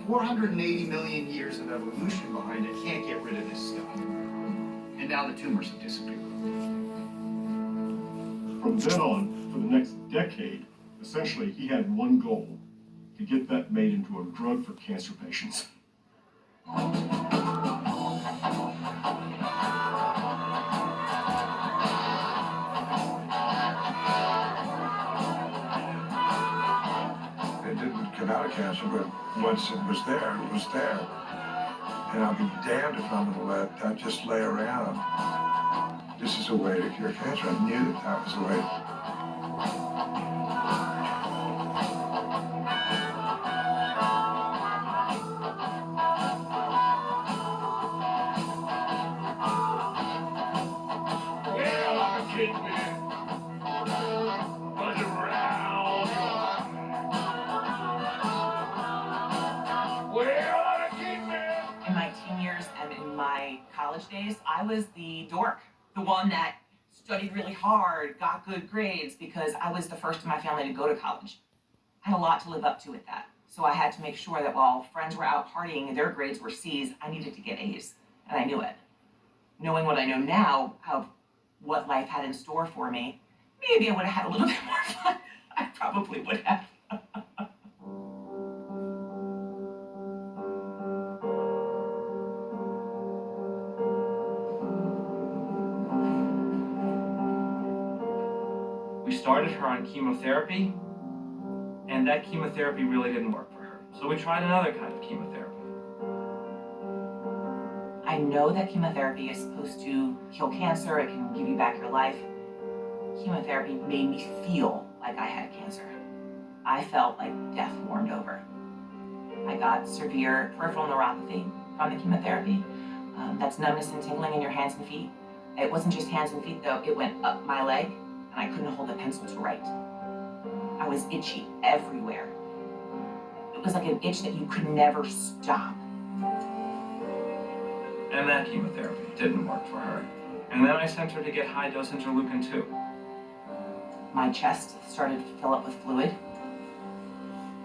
480 million years of evolution behind it can't get rid of this stuff. And now the tumors have disappeared. From then on, for the next decade, essentially he had one goal: to get that made into a drug for cancer patients. It didn't come out of cancer, but once it was there, it was there. And I'll be damned if I'm going to let that just lay around. This is a way to cure cancer. I knew that that was the way. Well, I'm a kid, man. Buzz around. Well, I'm a kid, man. In my teen years and in my college days, I was the dork, the one that studied really hard, got good grades, because I was the first in my family to go to college. I had a lot to live up to with that. So I had to make sure that while friends were out partying and their grades were C's, I needed to get A's, and I knew it. Knowing what I know now, of what life had in store for me, maybe I would have had a little bit more fun. I probably would have. We started her on chemotherapy, and that chemotherapy really didn't work for her. So we tried another kind of chemotherapy. I know that chemotherapy is supposed to kill cancer, it can give you back your life. Chemotherapy made me feel like I had cancer. I felt like death warmed over. I got severe peripheral neuropathy from the chemotherapy. That's numbness and tingling in your hands and feet. It wasn't just hands and feet though, it went up my leg, and I couldn't hold a pencil to write. I was itchy everywhere. It was like an itch that you could never stop. And that chemotherapy didn't work for her. And then I sent her to get high-dose interleukin-2. My chest started to fill up with fluid.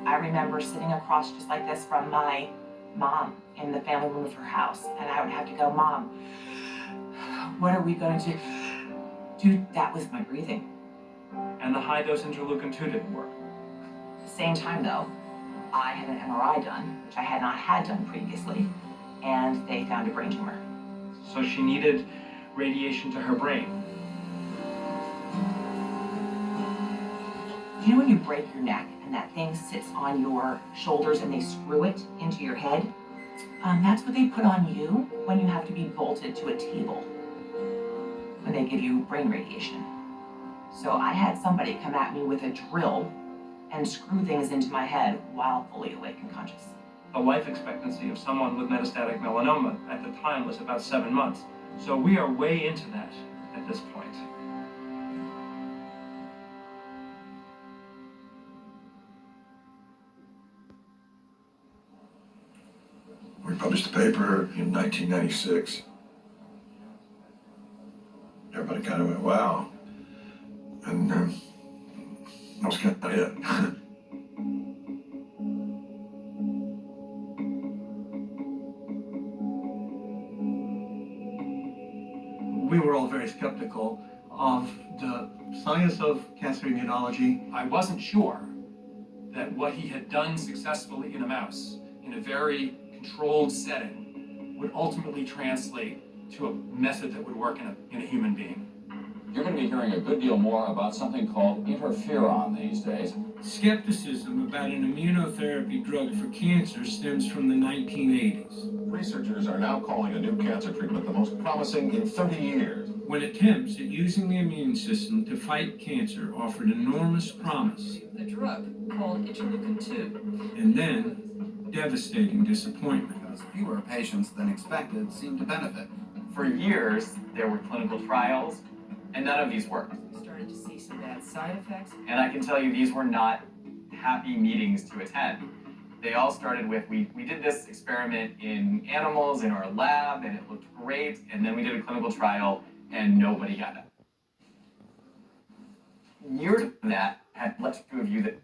I remember sitting across just like this from my mom in the family room of her house, and I would have to go, "Mom, what are we going to do?" Dude, that was my breathing. And the high-dose interleukin-2 didn't work. At the same time though, I had an MRI done, which I had not had done previously, and they found a brain tumor. So she needed radiation to her brain. You know when you break your neck and that thing sits on your shoulders and they screw it into your head? That's what they put on you when you have to be bolted to a table when they give you brain radiation. So I had somebody come at me with a drill and screw things into my head while fully awake and conscious. The life expectancy of someone with metastatic melanoma at the time was about 7 months. So we are way into that at this point. We published the paper in 1996. Everybody kind of went, wow. And that was kind of it. We were all very skeptical of the science of cancer immunology. I wasn't sure that what he had done successfully in a mouse in a very controlled setting would ultimately translate to a method that would work in a human being. You're going to be hearing a good deal more about something called interferon these days. Skepticism about an immunotherapy drug for cancer stems from the 1980s. Researchers are now calling a new cancer treatment the most promising in 30 years. When attempts at using the immune system to fight cancer offered enormous promise. A drug called interleukin-2. And then, devastating disappointment. Fewer patients than expected seem to benefit. For years, there were clinical trials, and none of these worked. We started to see some bad side effects. And I can tell you these were not happy meetings to attend. They all started with, we did this experiment in animals in our lab, and it looked great, and then we did a clinical trial, and nobody got it. Years from that had led to a view that